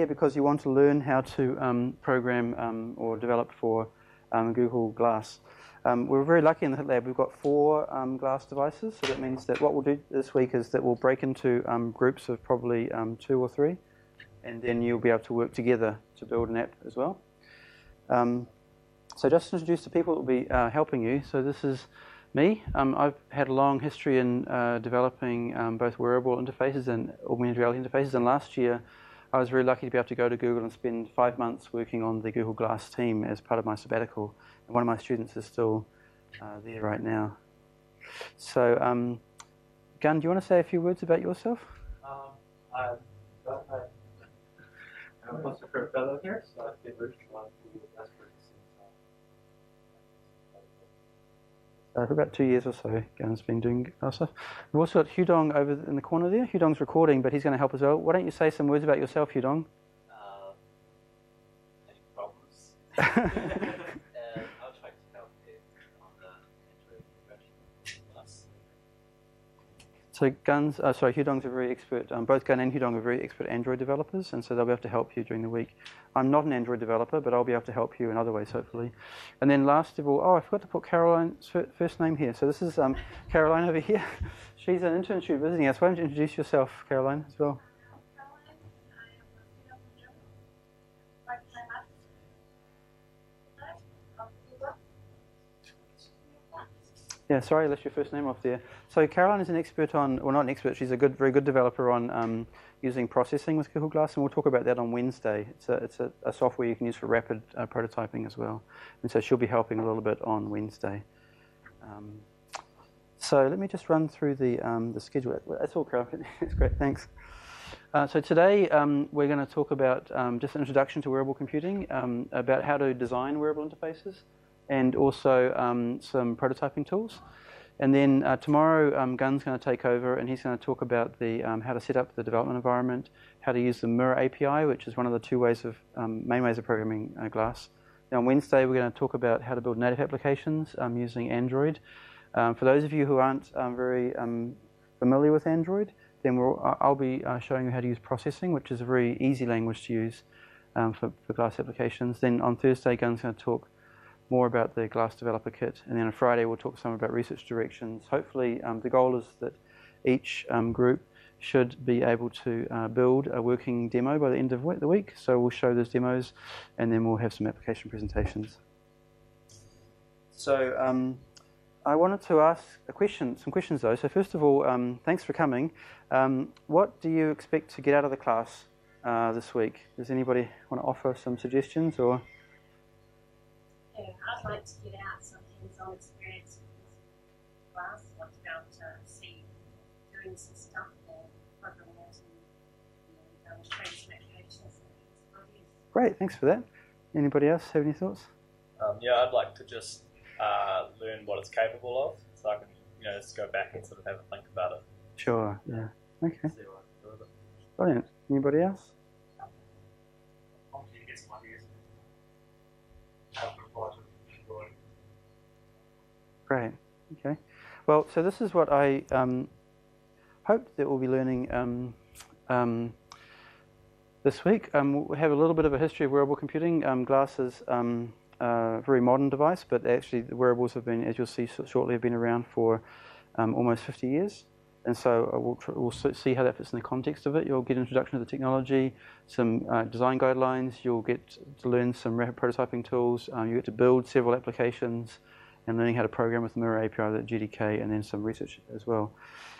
here because you want to learn how to program or develop for Google Glass. We're very lucky in the HIT lab. We've got 4 Glass devices, so that means that what we'll do this week is that we'll break into groups of probably 2 or 3, and then you'll be able to work together to build an app as well. So just to introduce the people that will be helping you. So this is me. I've had a long history in developing both wearable interfaces and augmented reality interfaces, and last year I was very lucky to be able to go to Google and spend 5 months working on the Google Glass team as part of my sabbatical. And one of my students is still there right now. So, Gunn, do you want to say a few words about yourself? I'm a postdoctoral fellow here, so I've been working on Google Glass for about 2 years or so, Gunn's been doing stuff. We've also got Hudong over in the corner there. Hudong's recording, but he's going to help as well. Why don't you say some words about yourself, Hudong? Any problems? I'll try to help you on the Android version plus. So Hudong's a very expert, both Gunn and Hudong are very expert Android developers, and so they'll be able to help you during the week. I'm not an Android developer, but I'll be able to help you in other ways, hopefully. And then last of all, I forgot to put Caroline's first name here. So this is Caroline over here. She's an intern student visiting us. Why don't you introduce yourself, Caroline, as well? Yeah, sorry, I left your first name off there. So Caroline is an expert on, well, not an expert, she's a very good developer on using processing with Google Glass, and we'll talk about that on Wednesday. It's a software you can use for rapid prototyping as well. And so she'll be helping a little bit on Wednesday. So let me just run through the schedule. That's all, Caroline. That's great, thanks. So today we're going to talk about just an introduction to wearable computing, about how to design wearable interfaces, and also some prototyping tools. And then tomorrow, Gunn's going to take over, and he's going to talk about the how to set up the development environment, how to use the Mirror API, which is one of the 2 ways of main ways of programming Glass. Now on Wednesday, we're going to talk about how to build native applications using Android. For those of you who aren't very familiar with Android, then I'll be showing you how to use processing, which is a very easy language to use for Glass applications. Then on Thursday, Gunn's going to talk more about the Glass Developer Kit, and then on Friday we'll talk some about research directions. Hopefully the goal is that each group should be able to build a working demo by the end of the week, so we'll show those demos and then we'll have some application presentations. So I wanted to ask some questions though. So first of all, thanks for coming. What do you expect to get out of the class this week? Does anybody want to offer some suggestions? Or yeah, I'd like to get out some hands-on experience with Glass. I'd like to be able to see doing some stuff and programming out and showing some applications and ideas. Great, thanks for that. Anybody else have any thoughts? Yeah, I'd like to just learn what it's capable of, so I can just go back and sort of have a think about it. Sure, yeah. Okay. See what I can do with it. Brilliant. Anybody else? Great. Okay. Well, so this is what I hope that we'll be learning this week. We have a little bit of a history of wearable computing. Glass is a very modern device, but actually the wearables have been, as you'll see shortly, have been around for almost 50 years. And so we'll see how that fits in the context of it. You'll get an introduction to the technology, some design guidelines. You'll get to learn some rapid prototyping tools. You get to build several applications and learning how to program with the Mirror API, the GDK, and then some research as well.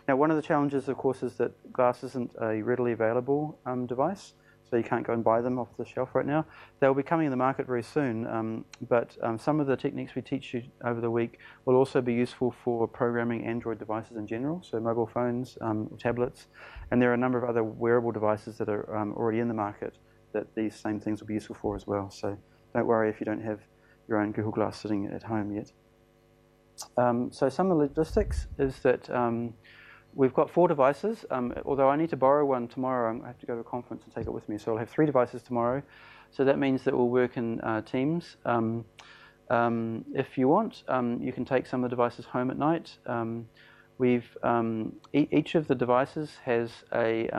Now, one of the challenges, of course, is that Glass isn't a readily available device, so you can't go and buy them off the shelf right now. They'll be coming in the market very soon, but some of the techniques we teach you over the week will also be useful for programming Android devices in general, so mobile phones, tablets, and there are a number of other wearable devices that are already in the market that these same things will be useful for as well. So don't worry if you don't have your own Google Glass sitting at home yet. So some of the logistics is that we've got 4 devices, although I need to borrow one tomorrow. I have to go to a conference and take it with me, so I'll have 3 devices tomorrow. So that means that we'll work in teams. If you want, you can take some of the devices home at night. Each of the devices has a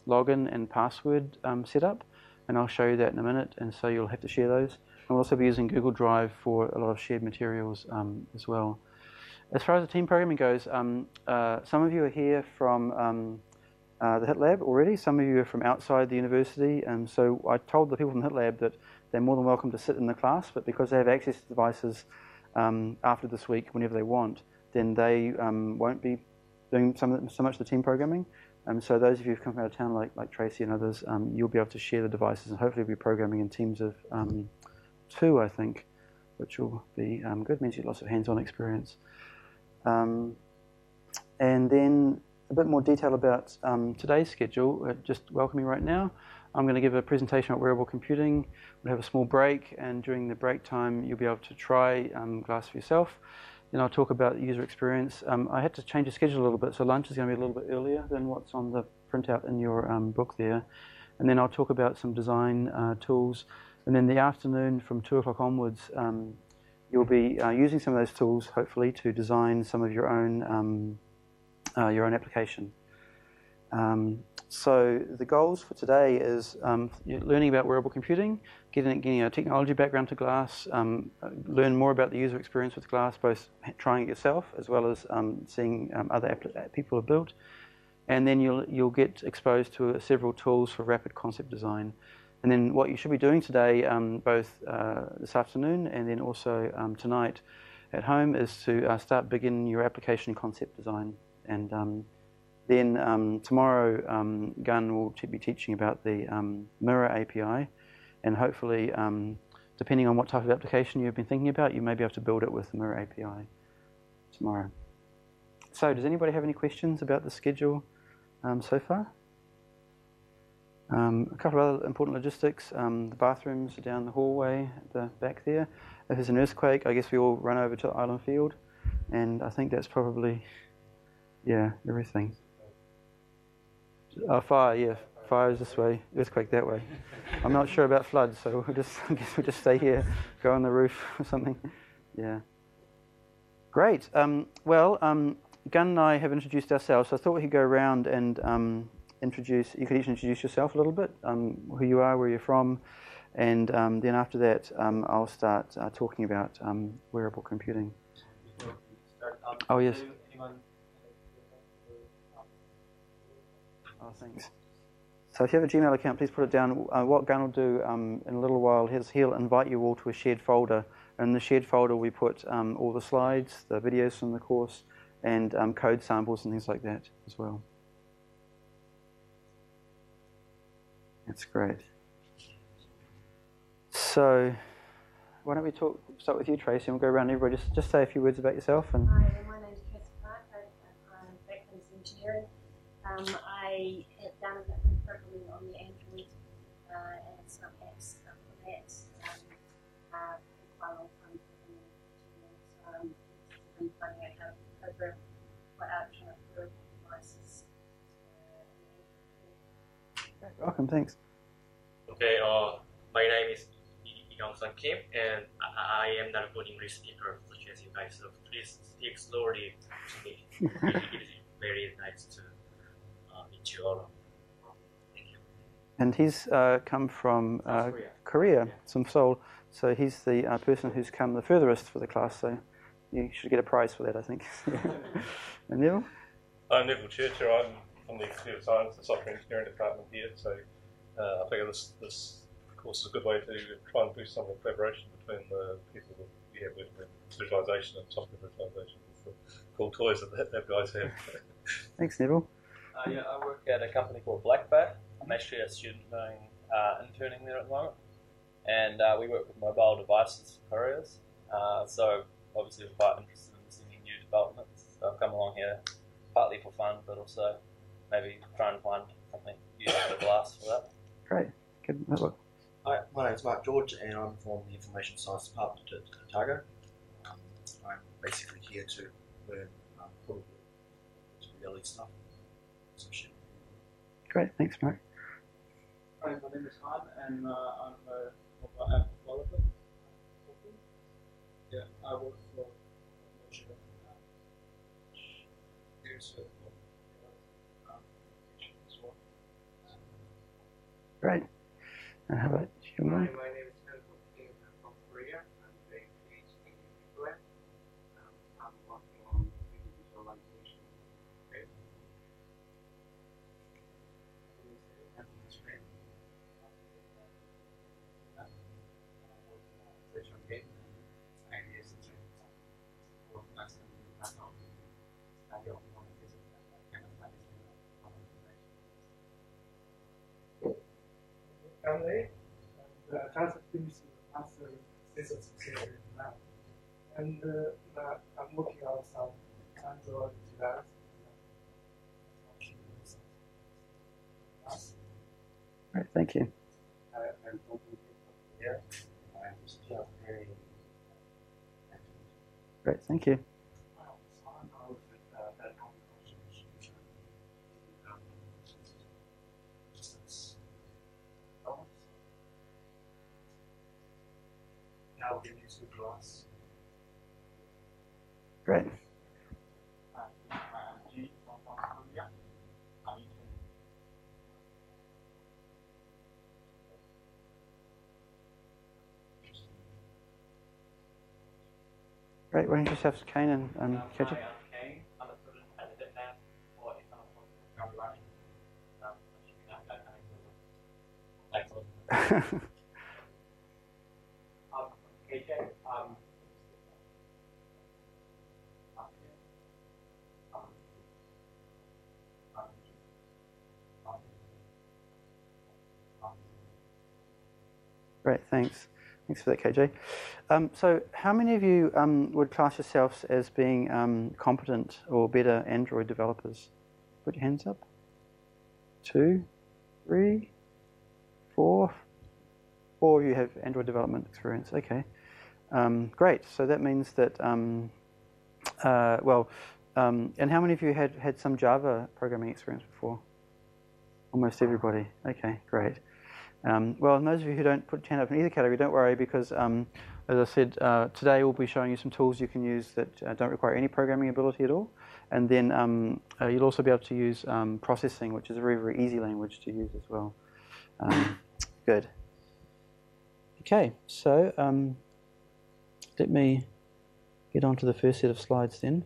login and password set up, and I'll show you that in a minute, and so you'll have to share those. And we'll also be using Google Drive for a lot of shared materials as well. As far as the team programming goes, some of you are here from the HIT Lab already. Some of you are from outside the university, and so I told the people from the HIT Lab that they're more than welcome to sit in the class, but because they have access to devices after this week, whenever they want, then they won't be doing so much of the team programming. So those of you who've come from out of town, like Tracy and others, you'll be able to share the devices, and hopefully be programming in teams of 2, I think, which will be good. Means you get lots of hands-on experience. And then a bit more detail about today's schedule. Just welcoming right now, I'm going to give a presentation about wearable computing. We'll have a small break, and during the break time, you'll be able to try Glass for yourself. Then I'll talk about the user experience. I had to change the schedule a little bit, so lunch is going to be a little bit earlier than what's on the printout in your book there. And then I'll talk about some design tools. And then the afternoon from 2 o'clock onwards, you'll be using some of those tools, hopefully, to design some of your own application. So the goals for today is learning about wearable computing, getting a technology background to Glass, learn more about the user experience with Glass, both trying it yourself as well as seeing other people have built, and then you'll get exposed to several tools for rapid concept design. And then what you should be doing today, both this afternoon and then also tonight at home, is to begin your application concept design. And then tomorrow, Gun will be teaching about the Mirror API, and hopefully, depending on what type of application you've been thinking about, you may be able to build it with the Mirror API tomorrow. So, does anybody have any questions about the schedule so far? A couple of other important logistics. The bathrooms are down the hallway at the back there. If there's an earthquake, I guess we all run over to Island Field, and I think that's probably, everything. Fire, yeah. Fire is this way, earthquake that way. I'm not sure about floods, so I guess we'll just stay here, go on the roof or something. Yeah. Great. Gun and I have introduced ourselves, so I thought we could go around and you could each introduce yourself a little bit, who you are, where you're from, and then after that I'll start talking about wearable computing. Oh, yes. Oh, thanks. So if you have a Gmail account, please put it down. What Gun will do in a little while is he'll invite you all to a shared folder. And in the shared folder we put all the slides, the videos from the course, and code samples and things like that as well. That's great. So why don't we start with you, Tracy, and we'll go around everybody. Just say a few words about yourself. And Hi, my name is Tracy Clark. I'm background in engineering. I have done a bit of programming on the Android and some apps for that for quite a long time. So I'm finding out how to program for electronic wearable devices. welcome, thanks. Okay, my name is Young-Sun Kim, and I am not a good English speaker such as you guys, so please speak slowly to me. It is very nice to meet you all. Thank you. And he's come from Korea, from Seoul, so he's the person who's come the furthest for the class, so you should get a prize for that, I think. And Neville? I'm Neville Churcher. I'm from the Computer Science and Software Engineering Department here, so I think this course is a good way to try and boost some of the collaboration between the people that we have working with visualization and software visualization. It's the cool toys that guys have. Thanks, Neville. Yeah, I work at a company called Blackbat. I'm actually a student doing interning there at the moment, and we work with mobile devices for couriers. So obviously we're quite interested in seeing new developments. So I've come along here partly for fun, but also maybe try and find something useful for Glass for that. Great. Good. Look. Hi, my name is Mark George, and I'm from the Information Science Department at Otago. I'm basically here to learn probably some early stuff. Some shit. Great. Thanks, Mark. Hi, my name is Han, and I'm a mobile app developer. Yeah, I work for Motion as well. Great. And how about you? My name is Untitled Chapter. I'm from Korea. I'm doing PhD in England. I'm working on visualization. Family, and Taft finished the master thesis here now. And I'm working on some Android device. Right, thank you. I'm talking here. I'm still very Great, thank you. Now we use the glass. Great. Great, why don't you just have Kane and catch it? Kane, I'm a student at the Taft for economical learning. Excellent. KJ, Great, thanks. Thanks for that, KJ. So how many of you would class yourselves as being competent or better Android developers? Put your hands up. 2, 3, 4. 4 of you have Android development experience. Okay. Great. So that means that, and how many of you had some Java programming experience before? Almost everybody. Okay, great. Well, and those of you who don't put your hand up in either category, don't worry, because as I said, today we'll be showing you some tools you can use that don't require any programming ability at all. And then you'll also be able to use processing, which is a very, very easy language to use as well. Good. Okay, so let me get on to the first set of slides then.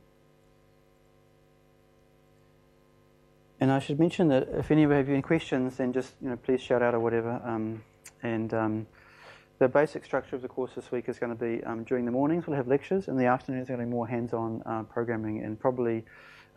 And I should mention that if any of you have any questions, then just please shout out or whatever. The basic structure of the course this week is going to be during the mornings we'll have lectures, and the afternoons are going to be more hands-on programming, and probably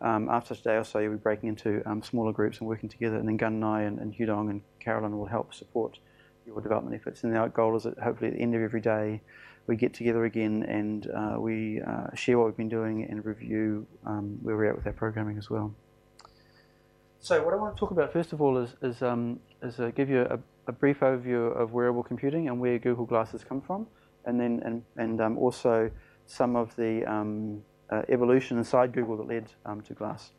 after today or so you'll be breaking into smaller groups and working together, and then Gun and I and Hudong and Carolyn will help support your development efforts. And our goal is that hopefully at the end of every day we get together again and we share what we've been doing and review where we're at with our programming as well. So what I want to talk about first of all is give you a brief overview of wearable computing and where Google Glasses come from, and then also some of the evolution inside Google that led to Glass.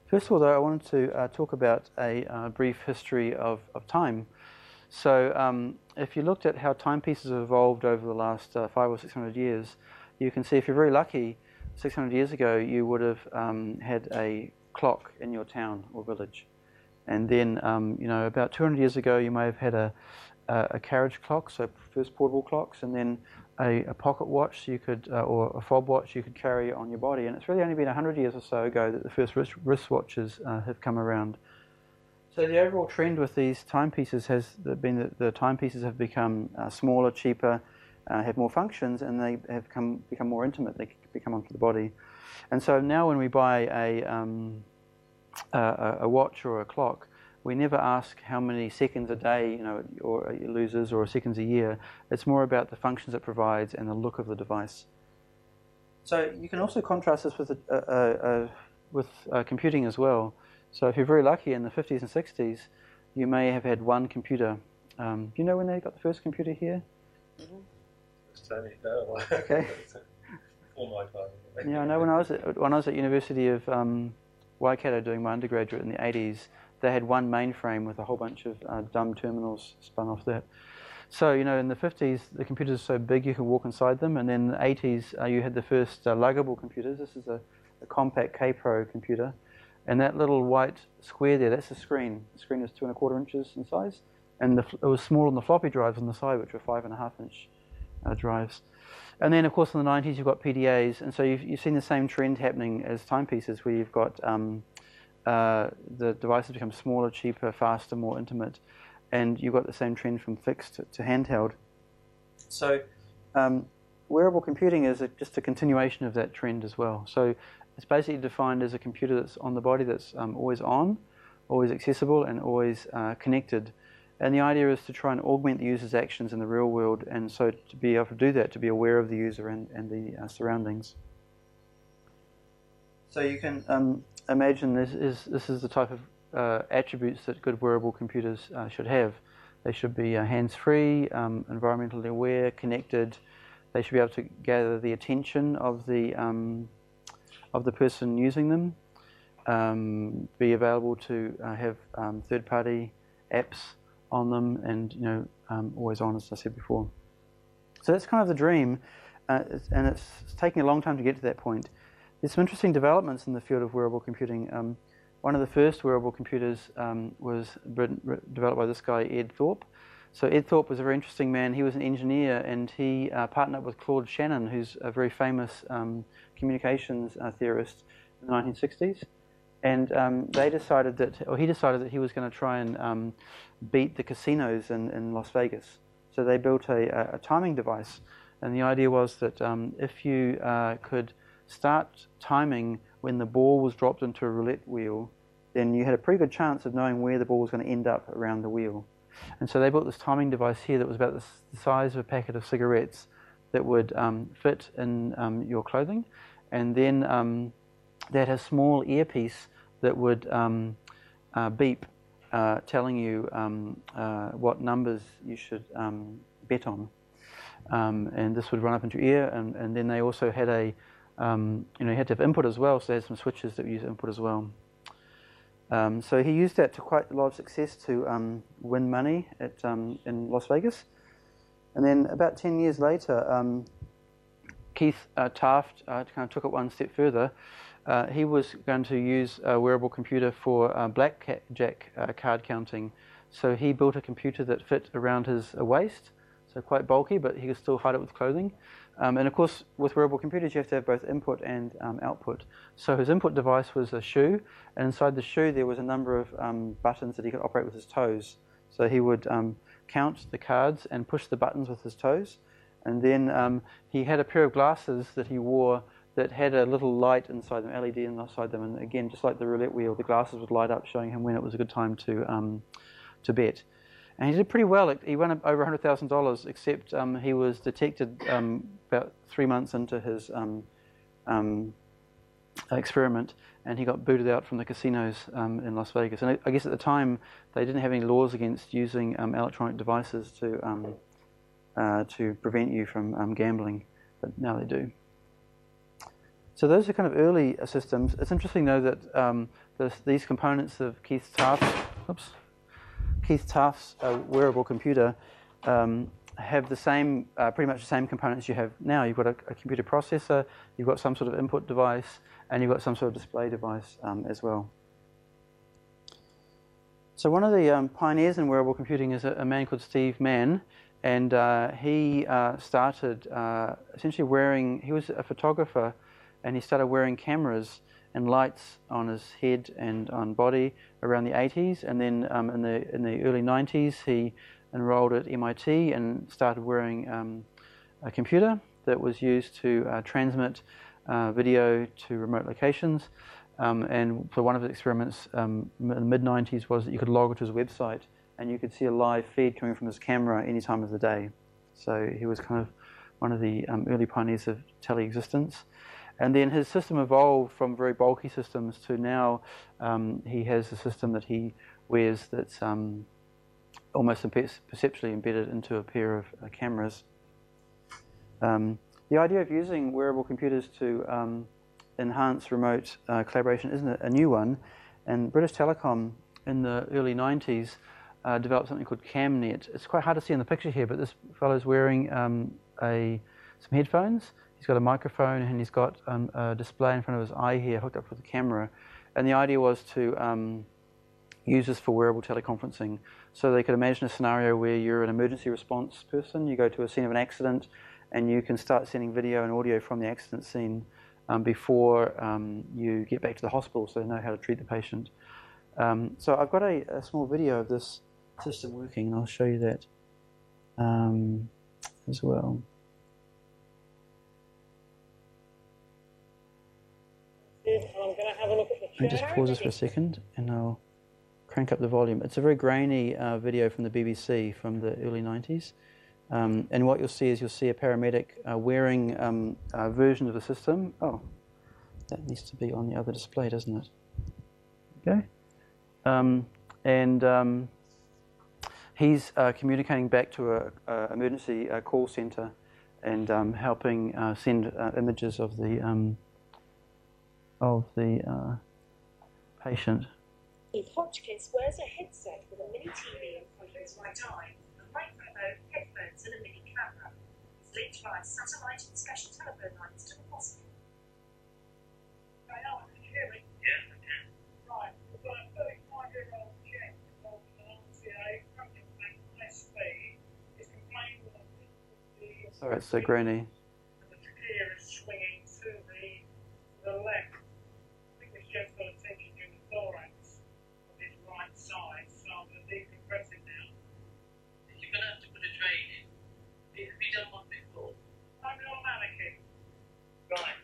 First of all, though, I wanted to talk about a brief history of time. So if you looked at how timepieces have evolved over the last 500 or 600 years, you can see if you're very lucky, 600 years ago you would have had a clock in your town or village, and then about 200 years ago you may have had a carriage clock, so first portable clocks, and then a pocket watch you could or a fob watch you could carry on your body. And it's really only been 100 years or so ago that the first wristwatches have come around. So the overall trend with these timepieces has been that the timepieces have become smaller, cheaper, have more functions, and they have become more intimate. They become onto the body. And so now when we buy a watch or a clock, we never ask how many seconds a day, or it loses, or seconds a year. It's more about the functions it provides and the look of the device. So you can also contrast this with computing as well. So if you're very lucky in the 50s and 60s, you may have had one computer. Do you know when they got the first computer here? Okay. Yeah, I know when I was at University of Waikato doing my undergraduate in the 80s, they had one mainframe with a whole bunch of dumb terminals spun off that. So, in the 50s, the computers are so big you can walk inside them, and then in the 80s, you had the first luggable computers. This is a compact K-Pro computer, and that little white square there, that's the screen. The screen is 2¼ inches in size, and it was smaller than the floppy drives on the side, which were 5.5-inch drives. And then, of course, in the 90s, you've got PDAs, and so you've seen the same trend happening as timepieces, where you've got the devices become smaller, cheaper, faster, more intimate, and you've got the same trend from fixed to handheld. So wearable computing is just a continuation of that trend as well. So it's basically defined as a computer that's on the body, that's always on, always accessible, and always connected. And the idea is to try and augment the user's actions in the real world, and so to be able to do that, to be aware of the user and the surroundings. So you can imagine this is the type of attributes that good wearable computers should have. They should be hands-free, environmentally aware, connected. They should be able to gather the attention of the person using them, be available to have third-party apps on them, and always on, as I said before. So that's kind of the dream, and it's taking a long time to get to that point. There's some interesting developments in the field of wearable computing. One of the first wearable computers was developed by this guy, Ed Thorpe. So Ed Thorpe was a very interesting man. He was an engineer, and he partnered up with Claude Shannon, who's a very famous communications theorist in the 1960s. And he decided that he was going to try and beat the casinos in Las Vegas. So they built a timing device, and the idea was that if you could start timing when the ball was dropped into a roulette wheel, then you had a pretty good chance of knowing where the ball was going to end up around the wheel. And so they built this timing device here that was about the size of a packet of cigarettes that would fit in your clothing, and then that has a small earpiece that would beep, telling you what numbers you should bet on. And this would run up into your ear, and then they also had you had to have input as well, so they had some switches that use input as well. So he used that to quite a lot of success to win money in Las Vegas. And then about 10 years later, Keith Taft kind of took it one step further. He was going to use a wearable computer for blackjack card counting. So he built a computer that fit around his waist, so quite bulky, but he could still hide it with clothing. And of course, with wearable computers, you have to have both input and output. So his input device was a shoe, and inside the shoe there was a number of buttons that he could operate with his toes. So he would count the cards and push the buttons with his toes. And then he had a pair of glasses that he wore that had a little light inside them, LED inside them. And again, just like the roulette wheel, the glasses would light up, showing him when it was a good time to bet. And he did pretty well. He won over $100,000, except he was detected about 3 months into his experiment, and he got booted out from the casinos in Las Vegas. And I guess at the time, they didn't have any laws against using electronic devices to prevent you from gambling, but now they do. So those are kind of early systems. It's interesting, though, that these components of Keith Taft's wearable computer have the same, pretty much the same components you have now. You've got a computer processor, you've got some sort of input device, and you've got some sort of display device as well. So one of the pioneers in wearable computing is a man called Steve Mann, and he started essentially he was a photographer, and he started wearing cameras and lights on his head and on body around the 80s, and then in the early 90s he enrolled at MIT and started wearing a computer that was used to transmit video to remote locations. And for one of his experiments in the mid-90s was that you could log to his website and you could see a live feed coming from his camera any time of the day. So he was kind of one of the early pioneers of teleexistence. And then his system evolved from very bulky systems to now he has a system that he wears that's almost perceptually embedded into a pair of cameras. The idea of using wearable computers to enhance remote collaboration isn't a new one. And British Telecom in the early 90s developed something called CamNet. It's quite hard to see in the picture here, but this fellow's wearing some headphones. He's got a microphone and he's got a display in front of his eye here hooked up with a camera. And the idea was to use this for wearable teleconferencing. So they could imagine a scenario where you're an emergency response person, you go to a scene of an accident, and you can start sending video and audio from the accident scene before you get back to the hospital, so they know how to treat the patient. So I've got a small video of this system working, and I'll show you that as well. I'm going to have a look at the chair. Let me just pause this for a second, and I'll crank up the volume. It's a very grainy video from the BBC from the early 90s. And what you'll see is a paramedic wearing a version of the system. Oh, that needs to be on the other display, doesn't it? Okay. He's communicating back to a emergency call centre and helping send images of the patient. Keith Hotchkiss wears a headset with a mini TV in front of his right eye, a microphone, headphones, and a mini camera. He's linked via satellite and special telephone lines to the hospital. Hey, Alan, can you hear me? Yes, I can. Right, we've got a 35-year-old Czech involved in an RTA running at high speed. He's complaining with a Sorry, it's so grainy. and the gear is swinging to the left. I think this Jeff's got a tension in the thorax of his right side, so I'm going to decompress him now. You're going to have to put a drain in. Have you done one before? I'm not a mannequin. Right.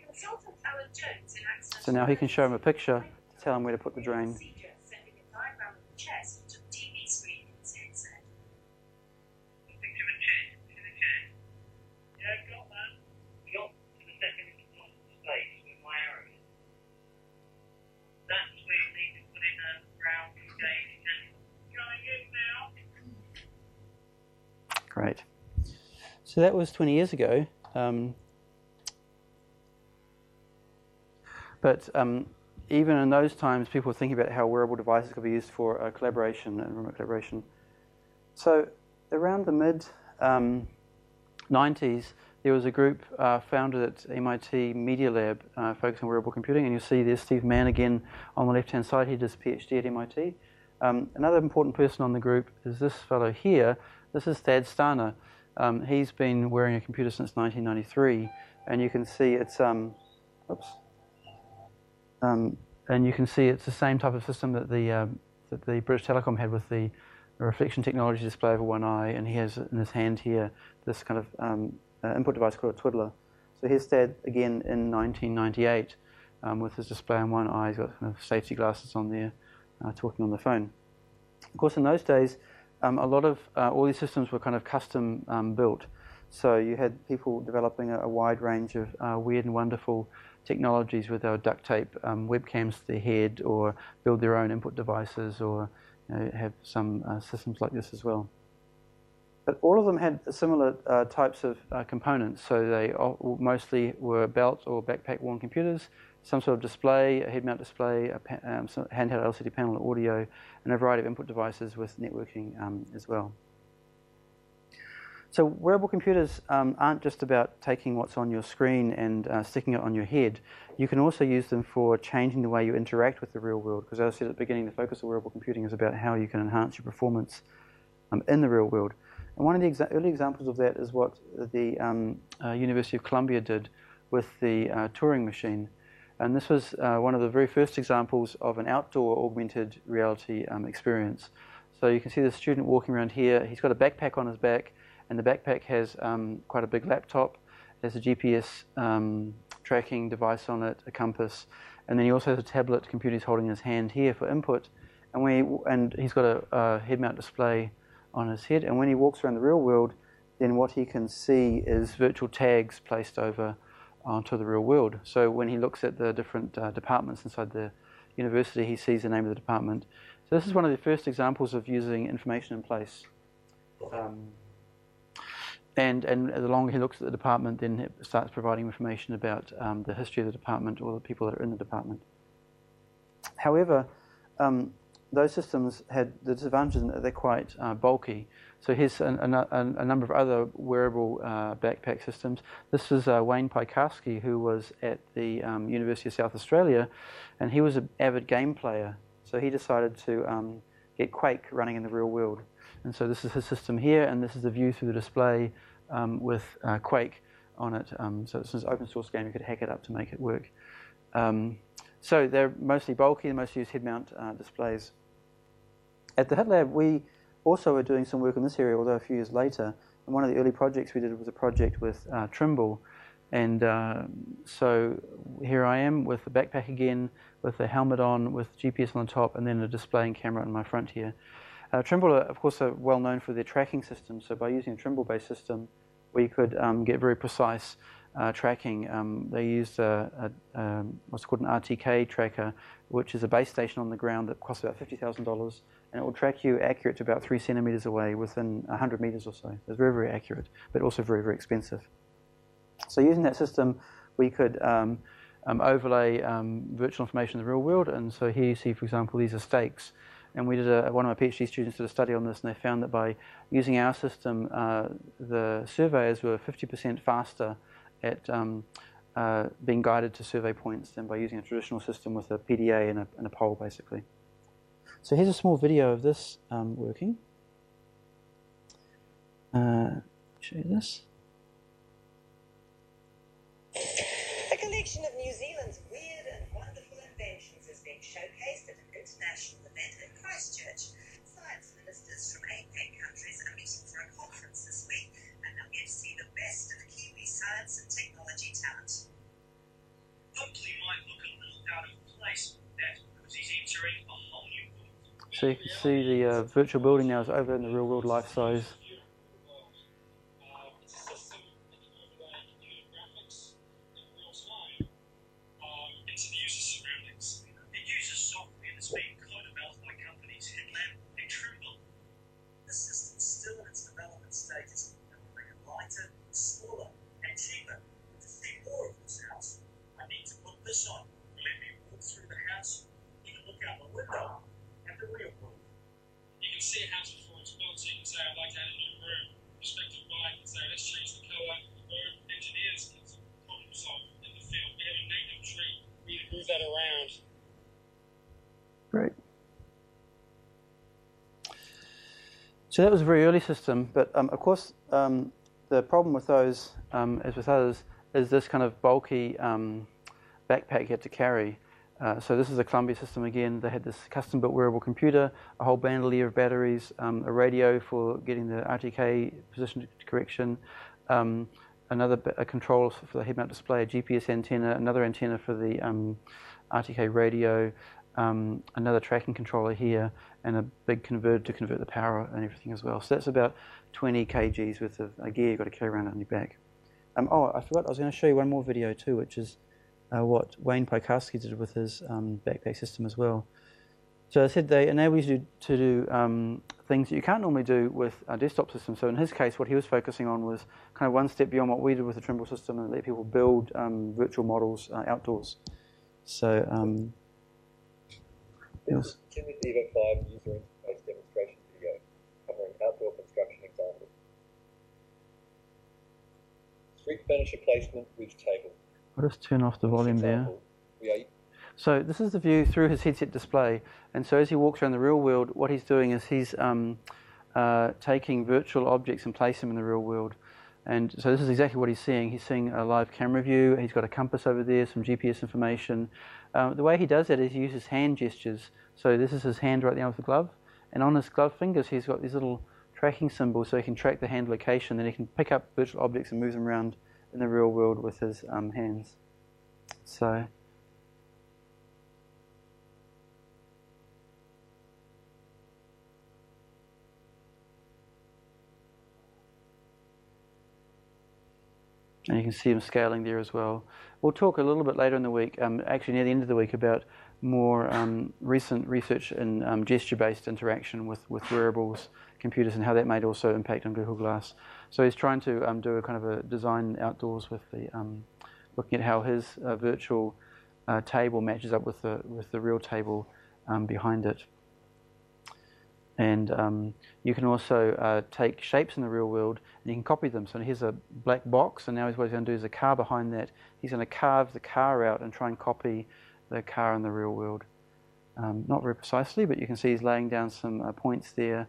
Consultant Alan Jones in accident. So now he can show him a picture to tell him where to put the drain. Procedure, sending a diagram of the chest to the TV screen in his headset. Picture of a chest. Is it a chest? Yeah, got that. Drop to the second space with my arrow in. That's where you need to put in a brown gauge candle. Going in now. Great. So that was 20 years ago. But even in those times, people were thinking about how wearable devices could be used for collaboration and remote collaboration. So around the mid-90s, there was a group founded at MIT Media Lab focusing on wearable computing, and you see there's Steve Mann again on the left-hand side. He does PhD at MIT. Another important person on the group is this fellow here. This is Thad Starner. He's been wearing a computer since 1993, and you can see it's and you can see it's the same type of system that the British Telecom had with the reflection technology display over one eye, and he has in his hand here this kind of input device called a twiddler. So here's Thad again in 1998 with his display on one eye. He's got kind of safety glasses on there, talking on the phone. Of course, in those days, a lot of all these systems were kind of custom built. So you had people developing a wide range of weird and wonderful technologies where they would duct tape webcams to their head or build their own input devices or have some systems like this as well. But all of them had similar types of components. So they mostly were belt or backpack worn computers, some sort of display, a head mount display, a handheld LCD panel, audio, and a variety of input devices with networking as well. So wearable computers aren't just about taking what's on your screen and sticking it on your head. You can also use them for changing the way you interact with the real world, because as I said at the beginning, the focus of wearable computing is about how you can enhance your performance in the real world. And one of the early examples of that is what the University of Columbia did with the Turing machine. And this was one of the very first examples of an outdoor augmented reality experience. So you can see the student walking around here. He's got a backpack on his back, and the backpack has quite a big laptop. There's a GPS tracking device on it, a compass, and then he also has a tablet computer he's holding in his hand here for input. And he's got a head mount display on his head. And when he walks around the real world, then what he can see is virtual tags placed over onto the real world. So when he looks at the different departments inside the university, he sees the name of the department. So this is one of the first examples of using information in place. And the longer he looks at the department, then it starts providing information about the history of the department or the people that are in the department. However, those systems had the disadvantage that they're quite bulky. So here's a number of other wearable backpack systems. This is Wayne Piekarski, who was at the University of South Australia, and he was an avid game player. So he decided to get Quake running in the real world. And so this is his system here, and this is the view through the display with Quake on it. So this is an open source game. You could hack it up to make it work. So they're mostly bulky and mostly use head mount displays. At the HIT Lab, we also were doing some work in this area, although a few years later. And one of the early projects we did was a project with Trimble. And so here I am with the backpack again, with the helmet on, with GPS on the top, and then a display and camera on my front here. Trimble, of course, are well known for their tracking system. So by using a Trimble-based system, we could get very precise tracking. They used what's called an RTK tracker, which is a base station on the ground that costs about $50,000, and it will track you accurate to about 3 centimeters away within 100 meters or so. It's very, very accurate, but also very, very expensive. So using that system, we could overlay virtual information in the real world. And so here you see, for example, these are stakes. And we did one of my PhD students did a study on this, and they found that by using our system, the surveyors were 50% faster at being guided to survey points than by using a traditional system with a PDA and a pole, basically. So here's a small video of this working. Show you this. A collection of New Zealand's weird and wonderful inventions is being showcased at an international event in Christchurch. Science ministers from APAC countries are meeting for a conference this week, and they'll get to see the best of Kiwi science and technology talent. Hopefully might look a little out of place with that, because he's entering a whole new world. So you can see the virtual building now is over in the real world life size. Great. So that was a very early system, but of course the problem with those, as with others, is this kind of bulky backpack you had to carry. So this is a Columbia system again. They had this custom-built wearable computer, a whole bandolier of batteries, a radio for getting the RTK position correction, a control for the head-mount display, a GPS antenna, another antenna for the RTK radio, another tracking controller here, and a big converter to convert the power and everything as well. So that's about 20 kgs worth of gear you've got to carry around on your back. Oh, I forgot, I was going to show you one more video too, which is what Wayne Piekarski did with his backpack system as well. So I said they enable you to do things that you can't normally do with a desktop system. So in his case, what he was focusing on was kind of one step beyond what we did with the Trimble system and let people build virtual models outdoors. So yes. Timmy Diva 5 user interface demonstration video covering outdoor construction examples. Street furniture placement with table. I'll just turn off the volume there. So this is the view through his headset display, and so as he walks around the real world, what he's doing is he's taking virtual objects and placing them in the real world. And so this is exactly what he's seeing. He's seeing a live camera view. He's got a compass over there, some GPS information. The way he does that is he uses hand gestures. So this is his hand right now with the glove, and on his glove fingers he's got these little tracking symbols so he can track the hand location. Then he can pick up virtual objects and move them around in the real world with his hands. So and you can see him scaling there as well. We'll talk a little bit later in the week, actually near the end of the week, about more recent research in gesture-based interaction with wearables, computers, and how that might also impact on Google Glass. So he's trying to do a kind of a design outdoors with the looking at how his virtual table matches up with the real table behind it. And you can also take shapes in the real world and you can copy them. So here's a black box, and now what he's going to do is a car behind that. He's going to carve the car out and try and copy the car in the real world. not very precisely, but you can see he's laying down some points there,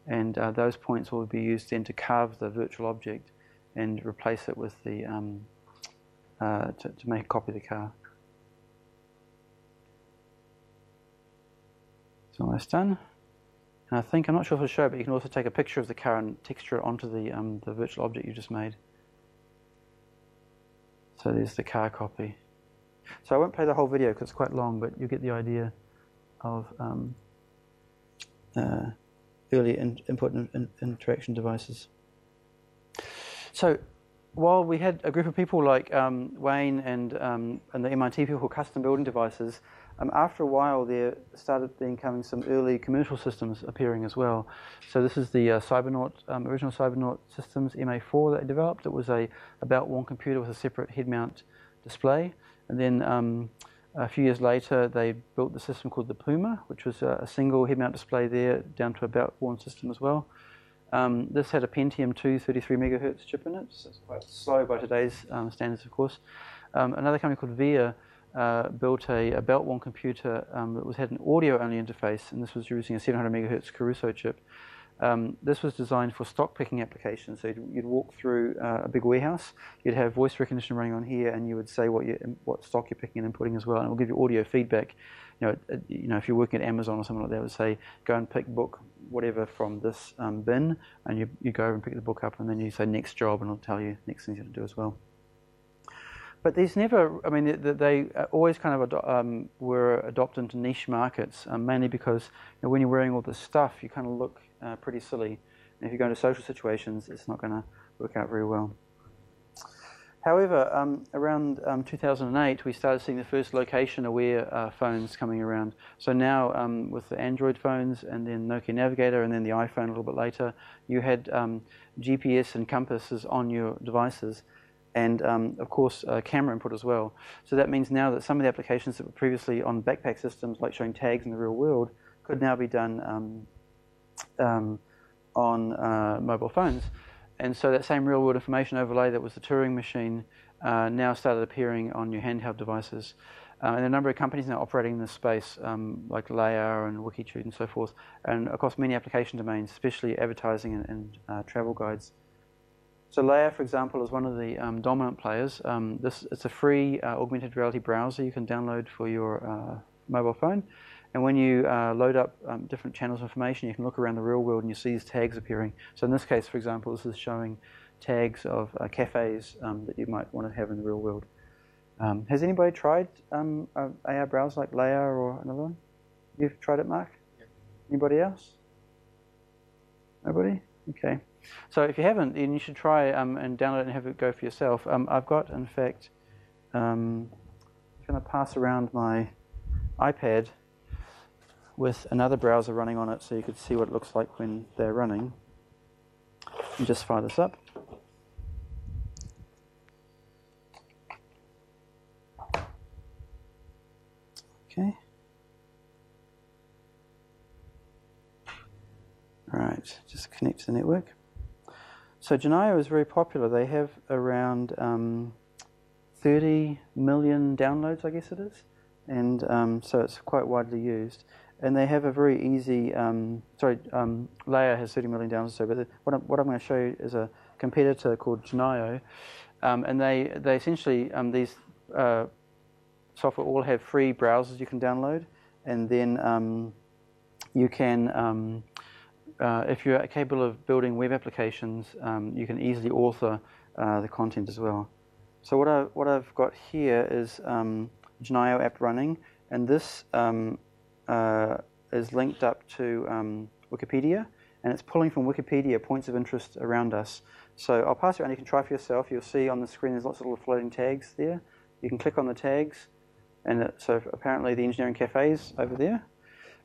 and those points will be used then to carve the virtual object and replace it with the to make a copy of the car. It's almost done. And I think, I'm not sure if it'll show, but you can also take a picture of the car and texture it onto the virtual object you just made. So there's the car copy. So I won't play the whole video because it's quite long, but you get the idea of early input and interaction devices. So while we had a group of people like Wayne and the MIT people custom building devices, after a while there started becoming some early commercial systems appearing as well. So this is the Cybernaut, original Cybernaut systems, MA4 that they developed. It was a belt-worn computer with a separate head-mount display. And then a few years later they built the system called the Puma, which was a single head-mount display there down to a belt-worn system as well. This had a Pentium 2 33 megahertz chip in it, so it's quite slow by today's standards, of course. Another company called VIA built a belt-worn computer that had an audio-only interface, and this was using a 700 megahertz Caruso chip. This was designed for stock picking applications. So you'd walk through a big warehouse, you'd have voice recognition running on here, and you would say what stock you're picking and inputting as well, and it will give you audio feedback. You know, if you're working at Amazon or something like that, it would say, go and pick book whatever from this bin, and you go and pick the book up, and then you say next job, and it'll tell you next things you have to do as well. But these never, I mean, they always kind of were adopted into niche markets, mainly because when you're wearing all this stuff, you kind of look pretty silly. And if you go into social situations, it's not going to work out very well. However, around 2008, we started seeing the first location-aware phones coming around. So now, with the Android phones and then Nokia Navigator and then the iPhone a little bit later, you had GPS and compasses on your devices. And, of course, camera input as well. So that means now that some of the applications that were previously on backpack systems, like showing tags in the real world, could now be done on mobile phones. And so that same real-world information overlay that was the Turing machine now started appearing on your handheld devices. And a number of companies now operating in this space, like Leia and Wikitude and so forth, and across many application domains, especially advertising and travel guides. So Leia, for example, is one of the dominant players. It's a free augmented reality browser you can download for your mobile phone. And when you load up different channels of information, you can look around the real world and you see these tags appearing. So in this case, for example, this is showing tags of cafes that you might want to have in the real world. Has anybody tried an AR browser like Leia or another one? You've tried it, Mark? Yeah. Anybody else? Nobody? Okay. So if you haven't, then you should try and download it and have it go for yourself. I've got, in fact, I'm going to pass around my iPad with another browser running on it so you could see what it looks like when they're running. And just fire this up. Okay. Right, just connect to the network. So Genio is very popular. They have around 30 million downloads, I guess it is. And so it's quite widely used. And they have a very easy, Leia has 30 million downloads, but what I'm going to show you is a competitor called Genio. And they essentially, these software all have free browsers you can download. And then you can, if you're capable of building web applications, you can easily author the content as well. So what I've got here is Genio app running, and this is linked up to Wikipedia, and it's pulling from Wikipedia points of interest around us. So I'll pass it around. You can try for yourself. You'll see on the screen there's lots of little floating tags there. You can click on the tags, and so apparently the engineering cafe is over there,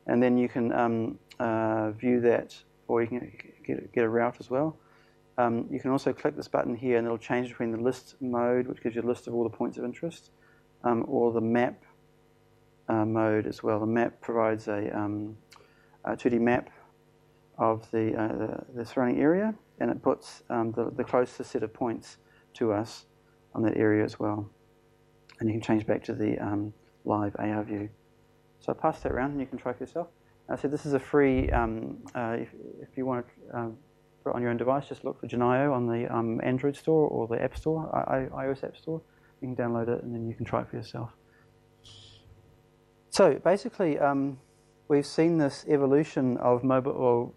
and then you can view that, or you can get a route as well. You can also click this button here, and it'll change between the list mode, which gives you a list of all the points of interest, or the map mode as well. The map provides a 2D map of the surrounding area, and it puts the closest set of points to us on that area as well. And you can change back to the live AR view. So I'll pass that around and you can try for yourself. So this is a free, if you want to put it on your own device, just look for Genio on the Android store or the App Store, iOS App Store. You can download it and then you can try it for yourself. So basically, we've seen this evolution of mobile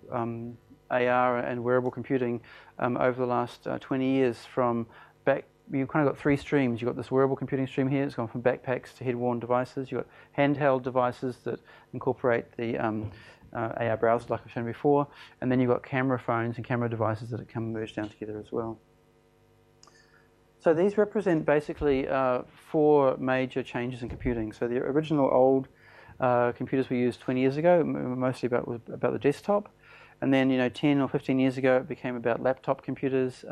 AR and wearable computing over the last 20 years. From back, you've kind of got three streams. You've got this wearable computing stream here. It's gone from backpacks to head-worn devices. You've got handheld devices that incorporate the AR browser, like I've shown before, and then you've got camera phones and camera devices that come merged down together as well. So these represent basically four major changes in computing. So the original old computers we used 20 years ago, mostly about the desktop, and then 10 or 15 years ago it became about laptop computers.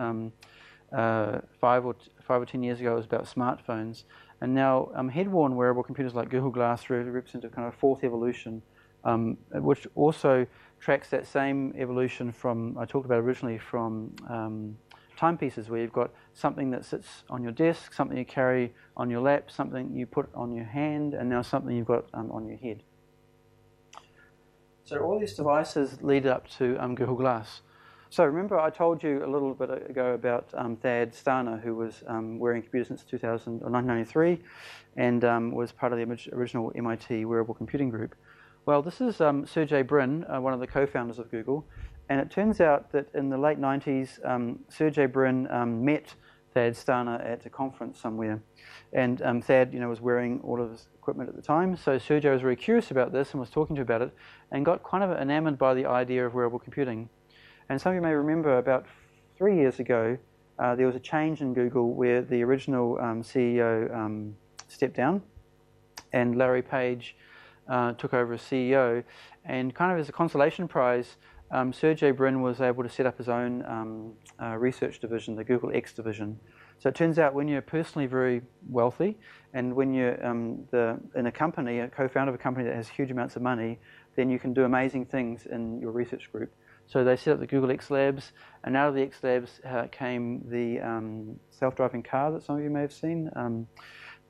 5 or 10 years ago it was about smartphones, and now head-worn wearable computers like Google Glass really represent a kind of fourth evolution, which also tracks that same evolution from I talked about originally from timepieces, where you've got something that sits on your desk, something you carry on your lap, something you put on your hand, and now something you've got on your head. So all these devices lead up to Google Glass. So remember I told you a little bit ago about Thad Starner, who was wearing computers since 1993 and was part of the original MIT Wearable Computing Group. Well, this is Sergey Brin, one of the co-founders of Google. And it turns out that in the late 90s, Sergey Brin met Thad Starner at a conference somewhere. And Thad, was wearing all of his equipment at the time. So Sergey was very curious about this and was talking to him about it and got kind of enamored by the idea of wearable computing. And some of you may remember about 3 years ago, there was a change in Google where the original CEO stepped down and Larry Page took over as CEO. And kind of as a consolation prize, Sergey Brin was able to set up his own research division, the Google X division. So it turns out when you're personally very wealthy and when you're in a company, a co-founder of a company that has huge amounts of money, then you can do amazing things in your research group. So they set up the Google X Labs, and out of the X Labs came the self-driving car that some of you may have seen,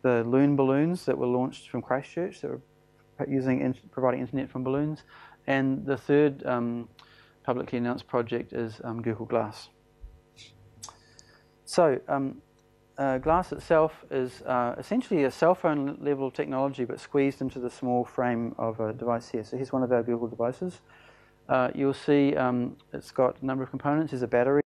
the Loon balloons that were launched from Christchurch that were providing internet from balloons, and the third publicly announced project is Google Glass. So Glass itself is essentially a cell phone level technology but squeezed into the small frame of a device here. So here's one of our Google devices. You'll see it's got a number of components. There's a battery.